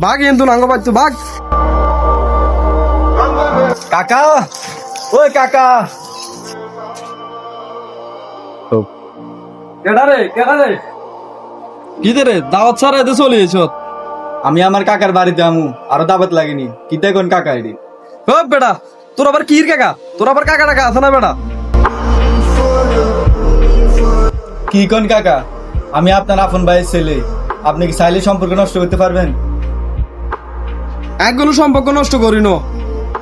বাঘ কিন্তু নাঙ্গ পাইতো বাঘ। কাকা, ওই কাকা। কি রে দাওয়াত ছাড়া এতে চলে এসছ? আমি আমার কাকার বাড়িতে আমু, আরো দাবাত লাগেনি। কি দেখুন কাকা এটি? ও বেটা, তোর আবার কির কাকা? তোর আবার কাকা টাকা আছে না বেটা? কি কোন কাকা? আমি আপনার আপন ভাইয়ের ছেলে। আপনি কি চাইলে সম্পর্ক নষ্ট করতে পারবেন? একগুলো সম্পর্ক নষ্ট করি ন।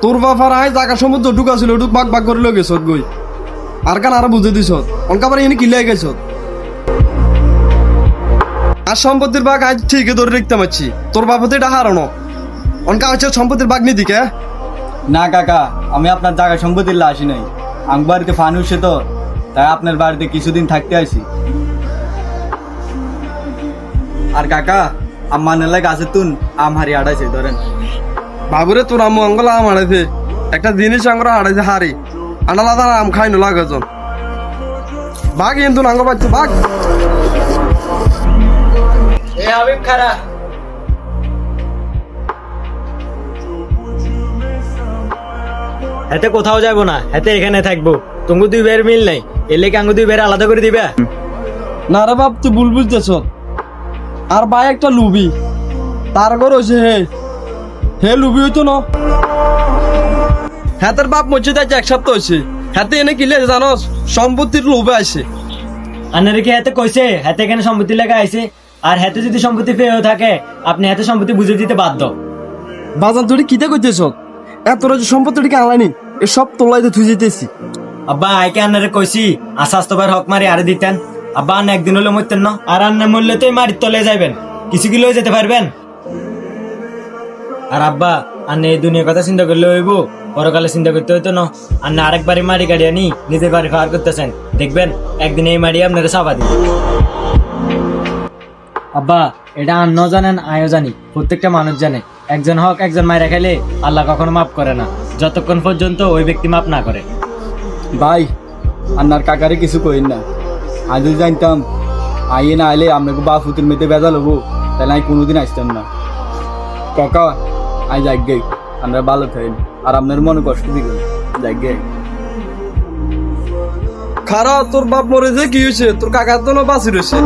তোর বাবার আয় জায়গা সমুদ্র ঢুকাছিল, ঢুক বাগ বাগ করে গেছ গই। আর কান আরো বুঝে দিছ অনকা পারে এনে কিলাই গেছ। আর সম্পত্তির বাঘ আজ ঠিকই ধরে রাখতে পারছি। তোর বাপতে এটা হারানো অনকা হচ্ছে সম্পত্তির বাঘ নি দিকে। না কাকা, আমি আপনার জায়গা সম্পত্তির আসি নাই। আমার বাড়িতে ফান উঠছে তো, তাই আপনার বাড়িতে কিছুদিন থাকতে আসি। আর কাকা, আম্মা নেলা গাছের তুন আম হারি আড়াইছে ধরেন। বাবুরে তোর আম্মু অঙ্গল আম হারাইছে। একটা জিনিস আমরা হারাইছে হারি আনালাদা আম খাই না লাগেজন। বাঘ কিন্তু নাঙ্গ পাইতো বাঘ। এ হাবিব খারা। হাতে কোথাও যাবো না, হাতে এখানে থাকবো। তুমি দুই বের মিল নাই, এলে কি আঙ্গু দুই বের আলাদা করে দিবে? না রে বাপ, তুই ভুল বুঝতেছ। আর ভাই একটা লুবি তার ঘর হয়েছে হে লুবি হইতো না। হ্যাঁ তোর বাপ মসজিদ আছে এক সপ্তাহ হয়েছে। হাতে এনে কিলে জানোস সম্পত্তির লোভে আসে। আনারে কি হাতে কইছে হাতে এখানে সম্পত্তি লেখা আছে? আর হাতে যদি সম্পত্তি পেয়েও থাকে, আপনি হাতে সম্পত্তি বুঝে দিতে বাধ্য। বাজান তুই কিতা কইতেছ? এত যে সম্পত্তিটিকে আনলানি এসব তোলাইতে থুই যেতেছি। আব্বা আইকে আনারে কইছি আস্বাস্থ্যবার হক মারি আরে দিতেন। আব্বা আন্না একদিন হলে মরতেন না, আর আন্না মরলে তো মারির তলে যাইবেন। কিছু কি লয়ে যেতে পারবেন? আর আব্বা আন্না এই দুনিয়ার কথা চিন্তা করলে হইব, পরকালে চিন্তা করতে হইতো না। আন্না আরেকবারই মারি গাড়ি আনি নিজের বাড়ি ফার করতেছেন, দেখবেন একদিন এই মারি আপনারা চাপা দিবে। আব্বা এটা আন্নাও জানেন, আয়ও জানি, প্রত্যেকটা মানুষ জানে একজন হক একজন মায়েরা খাইলে আল্লাহ কখনো মাফ করে না, যতক্ষণ পর্যন্ত ওই ব্যক্তি মাফ না করে। ভাই, আপনার কাকারে কিছু কইন না। আজ যদি জানতাম আইয়ে না আইলে আপনাকে বাপ ফুতুর মেতে বেজাল হবো, তাহলে আমি কোনোদিন আসতাম না। কাকা, আই যাই গে, আমরা ভালো থাকেন আর আপনার মনে কষ্ট দিবেন। যাই গে। খারা তোর বাপ মরে যে কি হয়েছে? তোর কাকার তো বাঁচি রয়েছে।